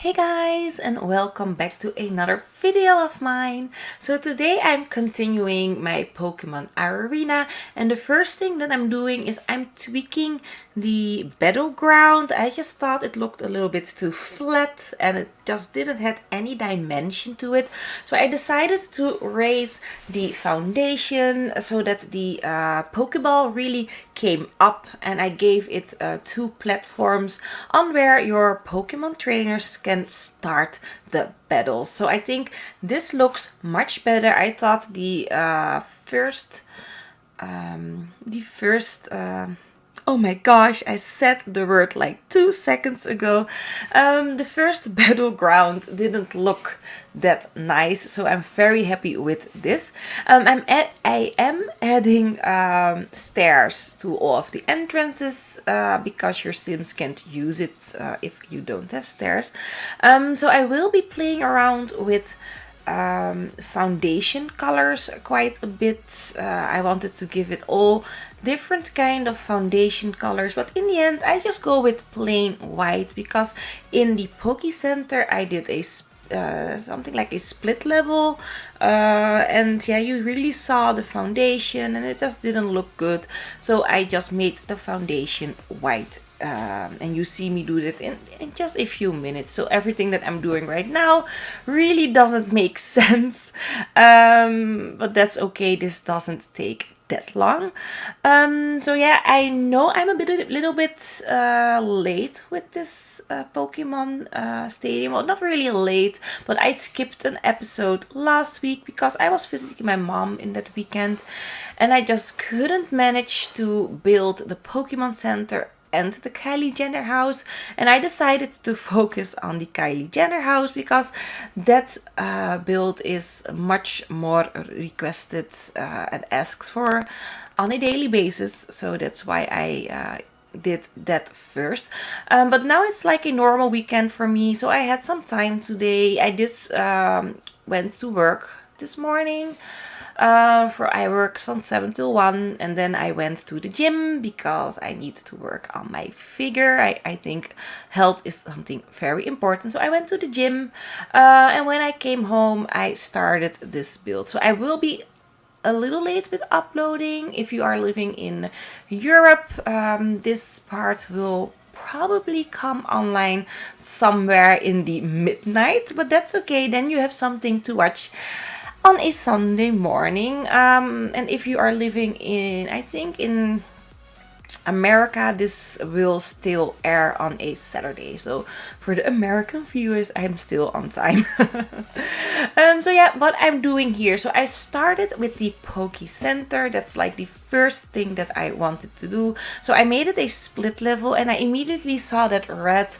Hey guys, and welcome back to another video of mine. So today I'm continuing my Pokemon Arena, and the first thing that I'm doing is I'm tweaking the battleground. I just thought it looked a little bit too flat and it just didn't have any dimension to it. So I decided to raise the foundation so that the Pokeball really came up, and I gave it two platforms on where your Pokemon trainers can start the battles. So I think this looks much better. I thought the first oh my gosh, I said the word like 2 seconds ago. The first battleground didn't look that nice, so I'm very happy with this. I am adding stairs to all of the entrances because your Sims can't use it if you don't have stairs. So I will be playing around with foundation colors quite a bit. I wanted to give it all different kind of foundation colors, but in the end I just go with plain white because in the Poke Center I did a something like a split level, and yeah, you really saw the foundation and it just didn't look good, so I just made the foundation white. And you see me do that in just a few minutes. So everything that I'm doing right now really doesn't make sense, but that's okay. This doesn't take that long. So yeah, I know I'm a little bit late with this Pokemon Stadium. Well, not really late, but I skipped an episode last week because I was visiting my mom in that weekend, and I just couldn't manage to build the Pokemon Center and the Kylie Jenner house, and I decided to focus on the Kylie Jenner house because that build is much more requested and asked for on a daily basis, so that's why I did that first. But now it's like a normal weekend for me, so I had some time today. I did went to work this morning. I worked from 7 till 1, and then I went to the gym because I need to work on my figure. I think health is something very important, so I went to the gym, and when I came home I started this build. So I will be a little late with uploading. If you are living in Europe, this part will probably come online somewhere in the midnight, but that's okay, then you have something to watch on a Sunday morning. And if you are living in, I think in America, this will still air on a Saturday. So for the American viewers, I'm still on time. So yeah, what I'm doing here. So I started with the Poke Center. That's like the first thing that I wanted to do. So I made it a split level, and I immediately saw that red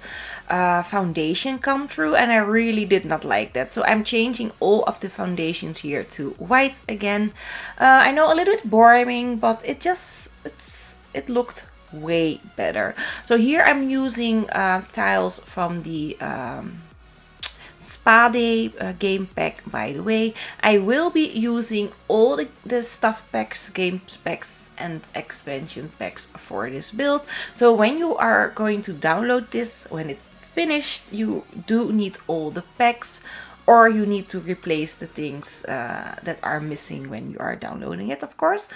foundation come through, and I really did not like that. So I'm changing all of the foundations here to white again. I know, a little bit boring, but it looked way better. So here I'm using tiles from the Spa Day game pack, by the way. I will be using all the stuff packs, game packs, and expansion packs for this build. So when you are going to download this, when it's finished, you do need all the packs, or you need to replace the things that are missing when you are downloading it, of course.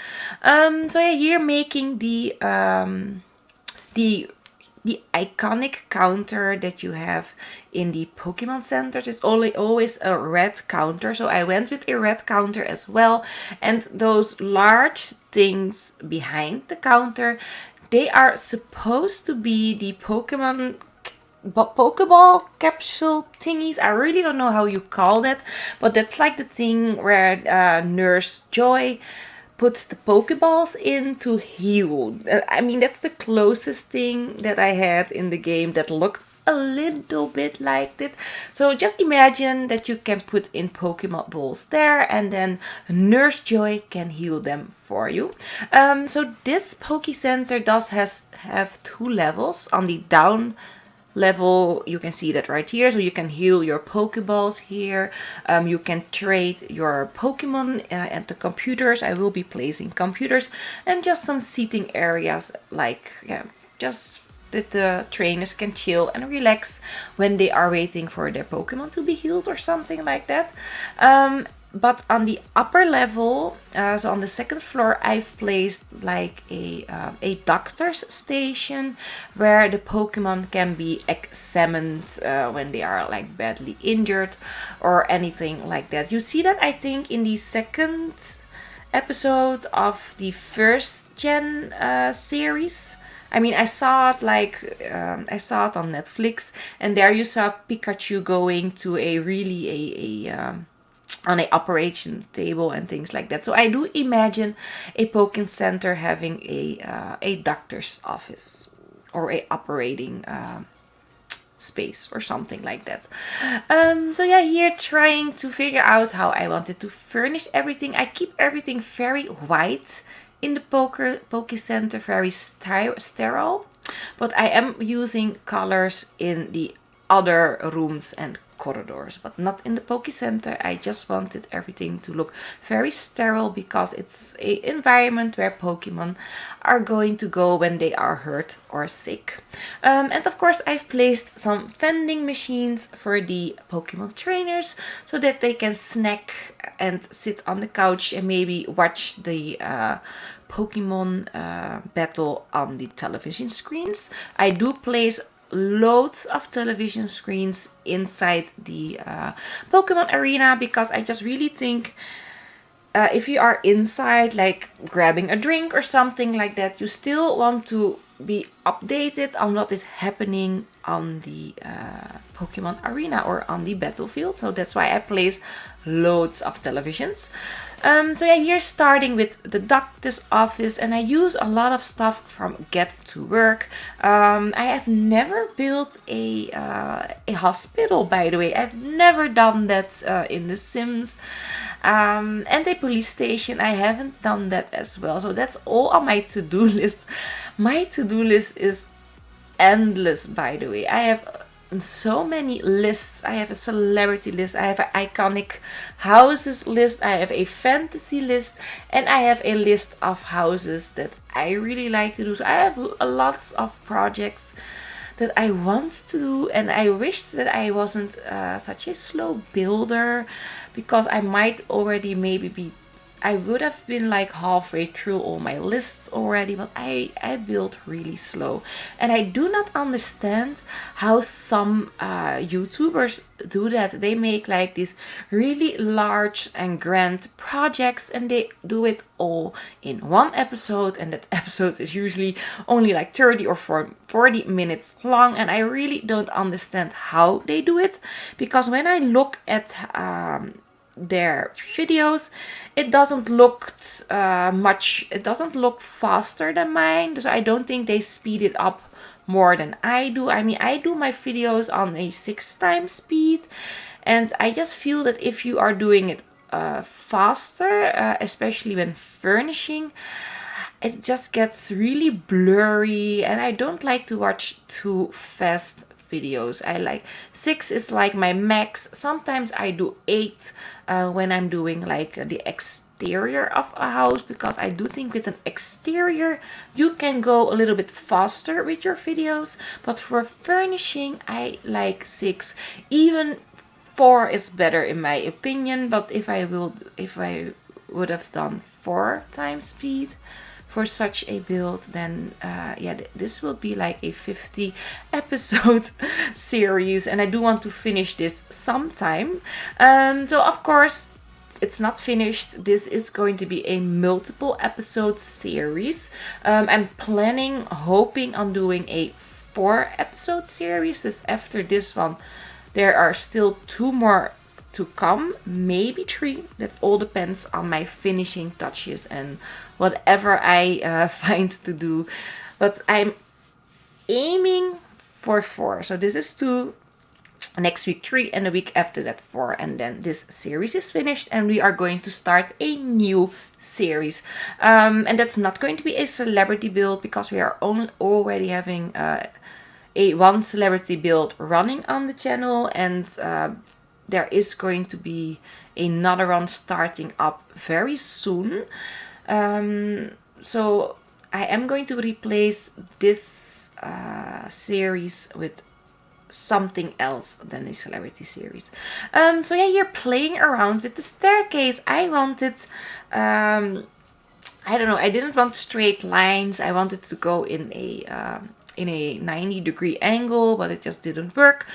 So yeah, here making the iconic counter that you have in the Pokemon Centers. It's always a red counter, so I went with a red counter as well. And those large things behind the counter, they are supposed to be the Pokeball capsule thingies. I really don't know how you call that, but that's like the thing where Nurse Joy puts the Pokeballs in to heal. I mean, that's the closest thing that I had in the game that looked a little bit like it. So just imagine that you can put in Pokemon balls there, and then Nurse Joy can heal them for you. So this Poke Center does have 2 levels. On the down level, you can see that right here, so you can heal your Pokeballs here. You can trade your Pokemon at the computers. I will be placing computers and just some seating areas, like, yeah, just that the trainers can chill and relax when they are waiting for their Pokemon to be healed or something like that. But on the upper level, so on the second floor, I've placed like a doctor's station where the Pokemon can be examined when they are like badly injured or anything like that. You see that, I think, in the second episode of the first gen series. I mean, I saw it on Netflix, and there you saw Pikachu going to a really on a operation table and things like that. So I do imagine a Pokken Center having a doctor's office or a operating space or something like that. So yeah, here trying to figure out how I wanted to furnish everything. I keep everything very white in the Poke Center, very sterile, but I am using colors in the other rooms and corridors, but not in the Poke Center. I just wanted everything to look very sterile because it's an environment where Pokemon are going to go when they are hurt or sick. And of course, I've placed some vending machines for the Pokemon trainers so that they can snack and sit on the couch and maybe watch the Pokemon battle on the television screens. I do place loads of television screens inside the Pokemon arena because I just really think if you are inside, like grabbing a drink or something like that, you still want to be updated on what is happening on the Pokemon arena or on the battlefield. So that's why I place loads of televisions. So yeah, here starting with the doctor's office, and I use a lot of stuff from Get to Work. I have never built a hospital, by the way. I've never done that in The Sims. And a police station, I haven't done that as well. So that's all on my to-do list. My to-do list is endless, by the way. I have so many lists. I have a celebrity list, I have an iconic houses list, I have a fantasy list, and I have a list of houses that I really like to do. So I have lots of projects that I want to do, and I wish that I wasn't such a slow builder, because I might already I would have been like halfway through all my lists already, but I build really slow. And I do not understand how some YouTubers do that. They make like these really large and grand projects, and they do it all in one episode, and that episode is usually only like 30 or 40 minutes long, and I really don't understand how they do it, because when I look at their videos, it doesn't look it doesn't look faster than mine. So I don't think they speed it up more than I do. I mean, I do my videos on a 6x speed, and I just feel that if you are doing it faster, especially when furnishing, it just gets really blurry, and I don't like to watch too fast videos. I like 6 is like my max. Sometimes I do 8 when I'm doing like the exterior of a house, because I do think with an exterior you can go a little bit faster with your videos. But for furnishing, I like 6. Even 4 is better in my opinion, but if I would have done 4 times speed for such a build, then this will be like a 50 episode series, and I do want to finish this sometime. So of course it's not finished. This is going to be a multiple episode series. I'm hoping on doing a 4 episode series. This after this one, there are still 2 more to come, maybe 3. That all depends on my finishing touches and whatever I find to do. But I'm aiming for 4. So this is 2. Next week 3, and the week after that 4, and then this series is finished and we are going to start a new series. And that's not going to be a celebrity build, because we are already having a 1 celebrity build running on the channel, and there is going to be another one starting up very soon. So I am going to replace this series with something else than a celebrity series. So yeah, you're playing around with the staircase. I wanted, I don't know, I didn't want straight lines. I wanted to go in a 90-degree angle, but it just didn't work.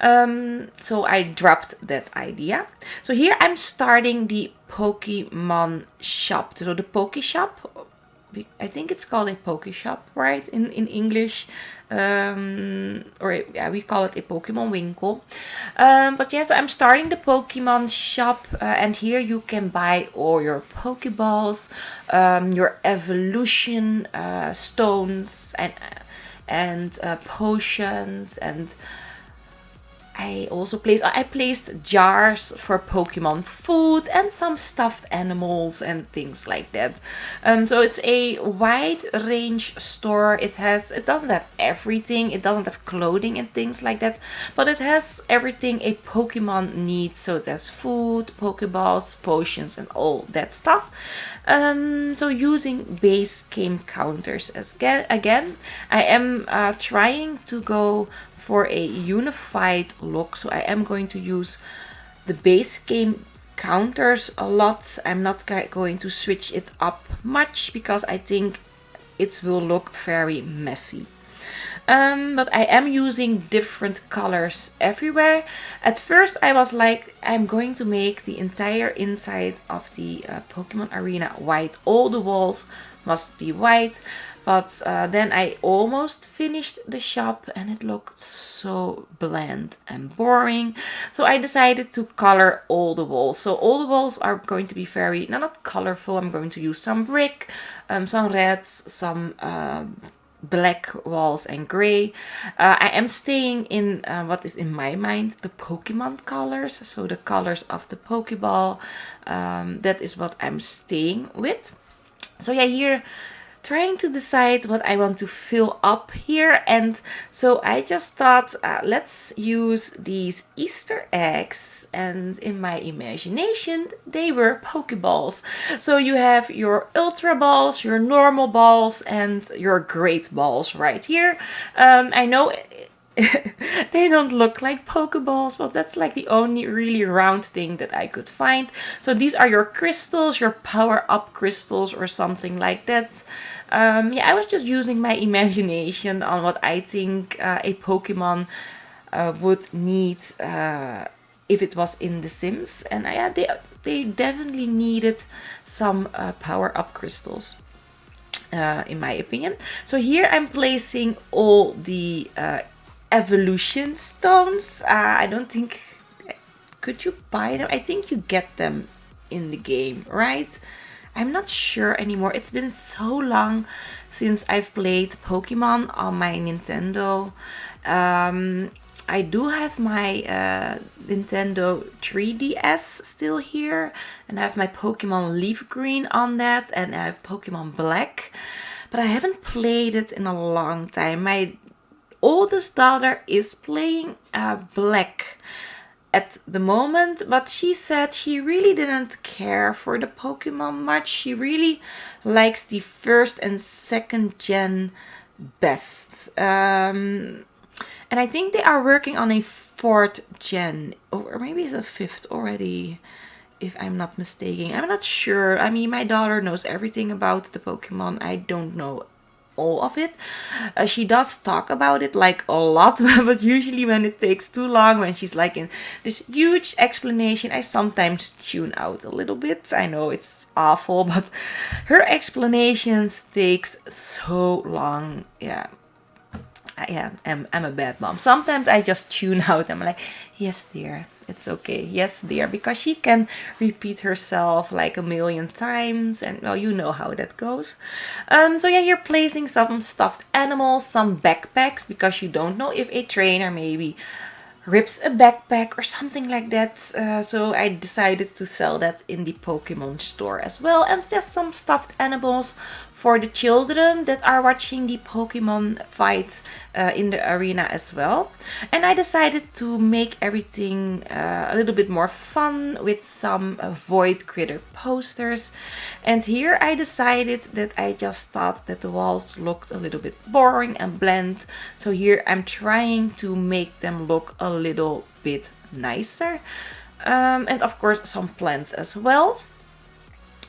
So I dropped that idea. So here I'm starting the Pokemon shop. So the Poke shop, I think it's called a Poke shop, right? In English. Or yeah, we call it a Pokemon winkel. But yeah, so I'm starting the Pokemon shop, and here you can buy all your Pokeballs, your evolution stones, and potions, and I placed jars for Pokemon food and some stuffed animals and things like that. So it's a wide range store. It doesn't have everything. It doesn't have clothing and things like that, but it has everything a Pokemon needs. So it has food, Pokeballs, potions, and all that stuff. So using base game counters again, I am trying to go for a unified look. So I am going to use the base game counters a lot. I'm not going to switch it up much because I think it will look very messy. But I am using different colors everywhere. At first I was like, I'm going to make the entire inside of the Pokemon Arena white. All the walls must be white. But then I almost finished the shop and it looked so bland and boring. So I decided to color all the walls. So all the walls are going to be very, not colorful. I'm going to use some brick, some reds, some black walls and gray. I am staying in what is in my mind the Pokemon colors. So the colors of the Pokeball. That is what I'm staying with. So yeah, here trying to decide what I want to fill up here, and so I just thought let's use these Easter eggs, and in my imagination they were Pokeballs. So you have your Ultra Balls, your normal balls, and your Great Balls right here. I know they don't look like Pokeballs, but that's like the only really round thing that I could find. So these are your crystals, your power-up crystals or something like that. Yeah, I was just using my imagination on what I think a Pokemon would need if it was in The Sims. And yeah, they definitely needed some power-up crystals. In my opinion. So here I'm placing all the evolution stones. I don't think, could you buy them? I think you get them in the game, right? I'm not sure anymore. It's been so long since I've played Pokemon on my Nintendo. I do have my Nintendo 3DS still here, and I have my Pokemon Leaf Green on that, and I have Pokemon Black, but I haven't played it in a long time. My oldest daughter is playing Black at the moment, but she said she really didn't care for the Pokemon much. She really likes the first and second gen best. And I think they are working on a fourth gen, or maybe it's a fifth already, if I'm not mistaken. I'm not sure. I mean, my daughter knows everything about the Pokemon. I don't know all of it. She does talk about it like a lot, but usually when it takes too long, when she's like in this huge explanation, I sometimes tune out a little bit. I know it's awful, but her explanations takes so long. Yeah. I'm a bad mom. Sometimes I just tune out. I'm like, yes, dear, it's okay. Yes, dear, because she can repeat herself like a million times, and well, you know how that goes. So yeah, you're placing some stuffed animals, some backpacks, because you don't know if a trainer maybe rips a backpack or something like that. So I decided to sell that in the Pokemon store as well, and just some stuffed animals for the children that are watching the Pokemon fight in the arena as well. And I decided to make everything a little bit more fun with some Void Critter posters. And here I decided that I just thought that the walls looked a little bit boring and bland. So here I'm trying to make them look a little bit nicer. And of course some plants as well.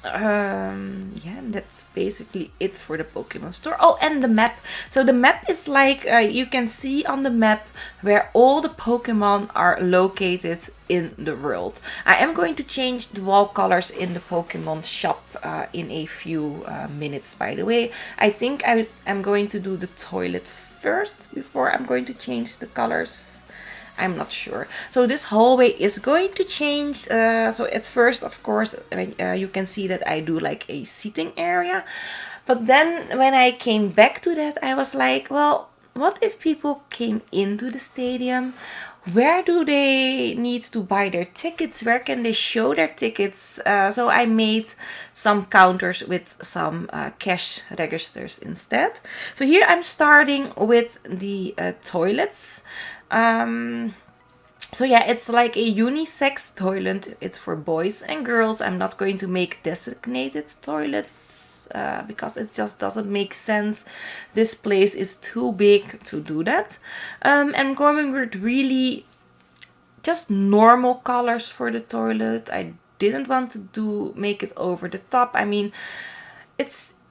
Yeah, and that's basically it for the Pokemon store. Oh, and the map. So the map is like you can see on the map where all the Pokemon are located in the world. I am going to change the wall colors in the Pokemon shop in a few minutes, by the way. I think I'm going to do the toilet first before I'm going to change the colors. I'm not sure. So this hallway is going to change. So at first, of course, you can see that I do like a seating area. But then when I came back to that, I was like, well, what if people came into the stadium? Where do they need to buy their tickets? Where can they show their tickets? So I made some counters with some cash registers instead. So here I'm starting with the toilets. So yeah, it's like a unisex toilet. It's for boys and girls. I'm not going to make designated toilets because it just doesn't make sense. This place is too big to do that. I'm going with really just normal colors for the toilet. I didn't want to make it over the top. I mean,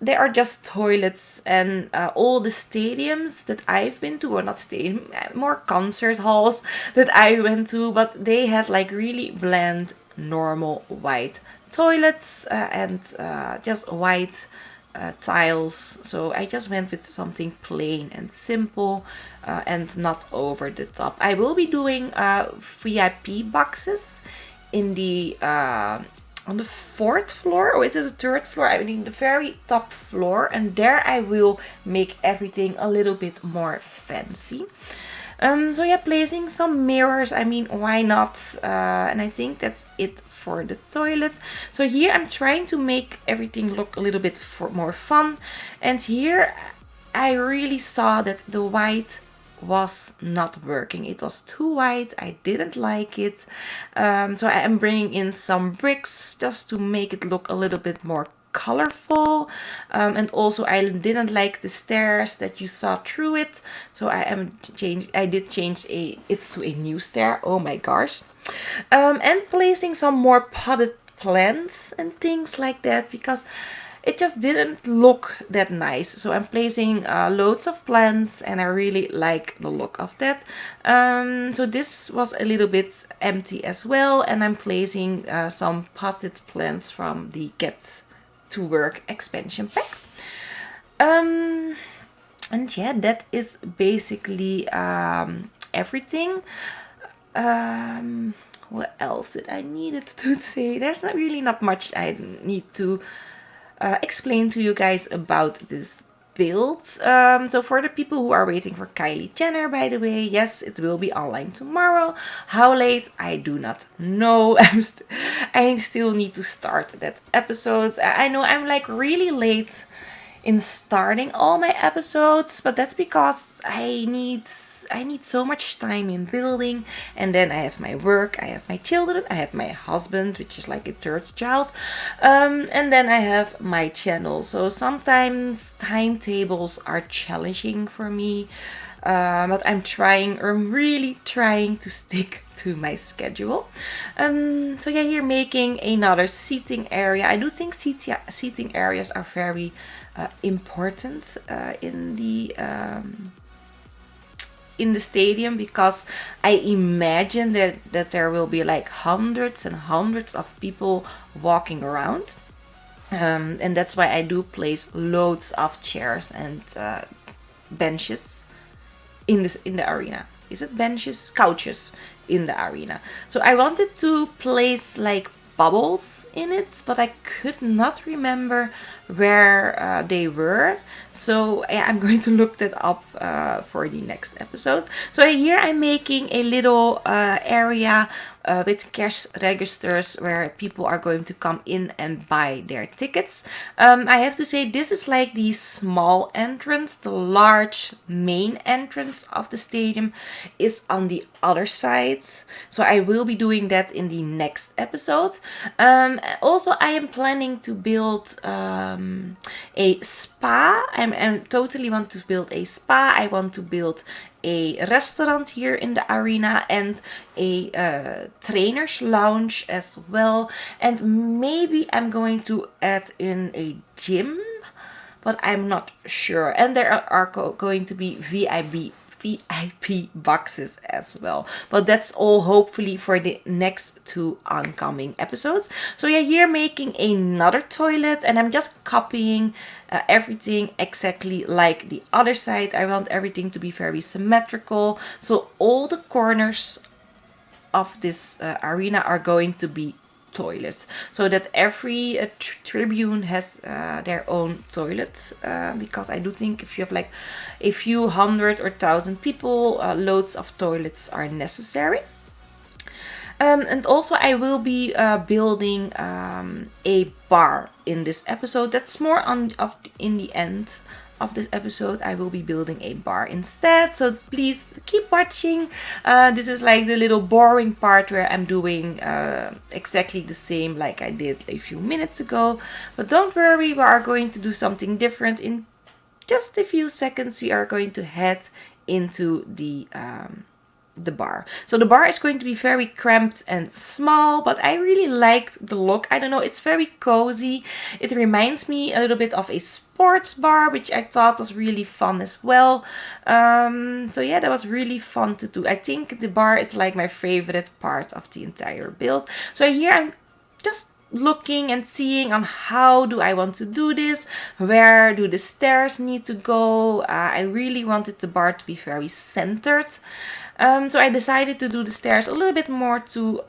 they are just toilets, and all the stadiums that I've been to, or not stadium, more concert halls that I went to, but they had like really bland, normal white toilets and just white tiles. So I just went with something plain and simple and not over the top. I will be doing VIP boxes in the on the 4th floor, or is it the 3rd floor? I mean the very top floor, and there I will make everything a little bit more fancy. So yeah, placing some mirrors, I mean, why not? And I think that's it for the toilet. So here I'm trying to make everything look a little bit more fun, and here I really saw that the white was not working. It was too white. I didn't like it. So I am bringing in some bricks just to make it look a little bit more colorful. And also I didn't like the stairs that you saw through it. So I did change it to a new stair. Oh my gosh. And placing some more potted plants and things like that, because it just didn't look that nice. So I'm placing loads of plants, and I really like the look of that. So this was a little bit empty as well, and I'm placing some potted plants from the Get to Work expansion pack. And yeah, that is basically everything. What else did I needed to say? There's not much I need to explain to you guys about this build. So for the people who are waiting for Kylie Jenner, by the way, yes, it will be online tomorrow. How late? I do not know. I still need to start that episode. I know I'm like really late in starting all my episodes, but that's because I need so much time in building, and then I have my work, I have my children, I have my husband, which is like a 3rd child, and then I have my channel. So sometimes timetables are challenging for me, but I'm really trying to stick to my schedule. So yeah, here making another seating area. I do think seating areas are very important in the stadium, because I imagine that there will be like hundreds and hundreds of people walking around, and that's why I do place loads of chairs and benches in the arena. Is it benches? Couches in the arena. So I wanted to place like bubbles in it, but I could not remember where they were. So yeah, I'm going to look that up for the next episode. So here I'm making a little area with cash registers where people are going to come in and buy their tickets. I have to say this is like the small entrance. The large main entrance of the stadium is on the other side. So I will be doing that in the next episode. Also, I am planning to build a spa. I totally want to build a spa. I want to build a restaurant here in the arena and a trainer's lounge as well. And maybe I'm going to add in a gym, but I'm not sure. And there are going to be VIP boxes as well. But that's all hopefully for the next 2 oncoming episodes. So yeah, here making another toilet, and I'm just copying everything exactly like the other side. I want everything to be very symmetrical. So all the corners of this arena are going to be toilets, so that every tribune has their own toilet, because I do think if you have like a few hundred or thousand people, loads of toilets are necessary. And also I will be building a bar in this episode. That's more in the end of this episode. I will be building a bar instead, so please keep watching. This is like the little boring part where I'm doing exactly the same like I did a few minutes ago, but don't worry, we are going to do something different. In just a few seconds we are going to head into the bar. So the bar is going to be very cramped and small, but I really liked the look. I don't know, it's very cozy. It reminds me a little bit of a sports bar, which I thought was really fun as well. So yeah, that was really fun to do. I think the bar is like my favorite part of the entire build. So here I'm just looking and seeing on how do I want to do this, where do the stairs need to go. I really wanted the bar to be very centered. So I decided to do the stairs a little bit more to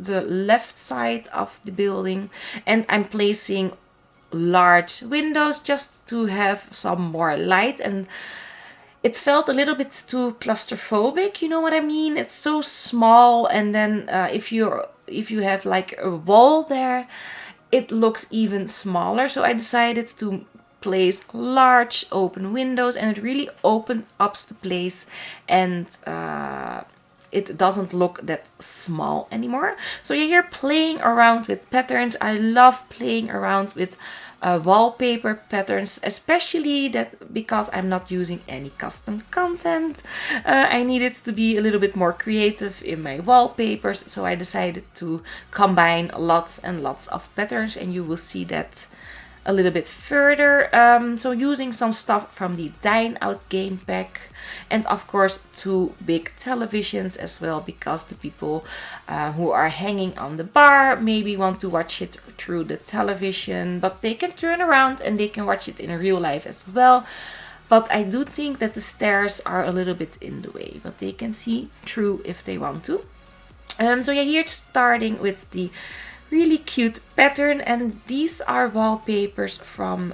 the left side of the building, and I'm placing large windows just to have some more light. And it felt a little bit too claustrophobic, you know what I mean? It's so small, and then if you have like a wall there, it looks even smaller. So I decided to place large open windows, and it really opened up the place, and it doesn't look that small anymore. So you're playing around with patterns. I love playing around with wallpaper patterns, especially that because I'm not using any custom content. I needed to be a little bit more creative in my wallpapers, so I decided to combine lots and lots of patterns, and you will see that a little bit further. So using some stuff from the Dine Out game pack, and of course 2 big televisions as well, because the people who are hanging on the bar maybe want to watch it through the television, but they can turn around and they can watch it in real life as well. But I do think that the stairs are a little bit in the way, but they can see through if they want to. So yeah, here starting with the really cute pattern, and these are wallpapers from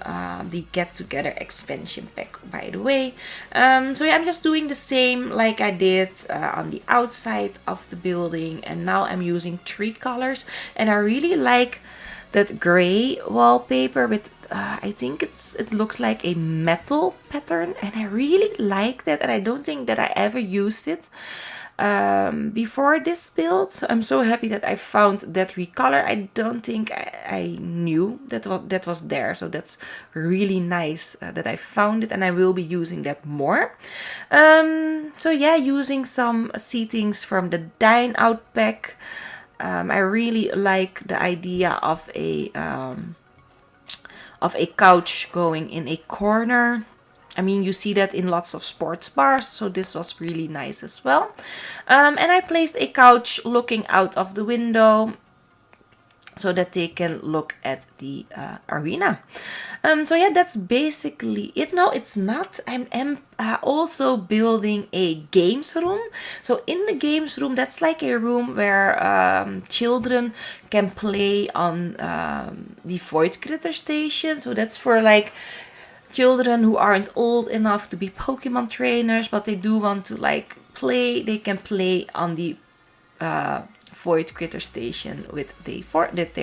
the Get Together expansion pack, by the way. So yeah, I'm just doing the same like I did on the outside of the building, and now I'm using 3 colors, and I really like that gray wallpaper with I think it looks like a metal pattern, and I really like that, and I don't think that I ever used it before this build. So I'm so happy that I found that recolor. I don't think I knew that was there, so that's really nice that I found it, and I will be using that more. So yeah, using some seatings from the Dine Out pack. I really like the idea of a couch going in a corner. I mean, you see that in lots of sports bars, so this was really nice as well. And I placed a couch looking out of the window. so that they can look at the arena. So yeah, that's basically it. No, it's not. I'm also building a games room. So in the games room, that's like a room where children can play on the Void Critter station. So that's for like children who aren't old enough to be Pokemon trainers, but they do want to like play. They can play on the Void Critter station with their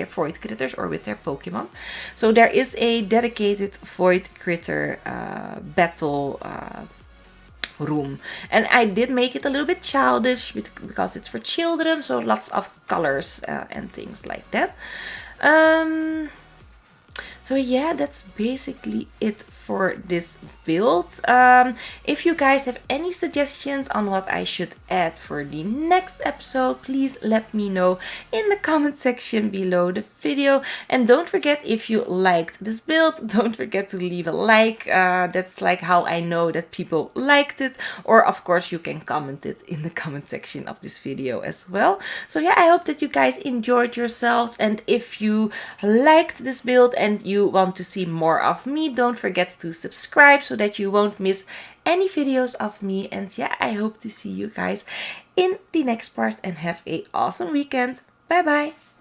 Void Critters or with their Pokemon. So there is a dedicated Void Critter battle room, and I did make it a little bit childish because it's for children, so lots of colors and things like that. So yeah, that's basically it for this build. If you guys have any suggestions on what I should add for the next episode, please let me know in the comment section below the video. And don't forget, if you liked this build, don't forget to leave a like. That's like how I know that people liked it. Or of course, you can comment it in the comment section of this video as well. So yeah, I hope that you guys enjoyed yourselves. And if you liked this build and you want to see more of me, don't forget to subscribe so that you won't miss any videos of me. And yeah, I hope to see you guys in the next part, and have a awesome weekend. Bye bye.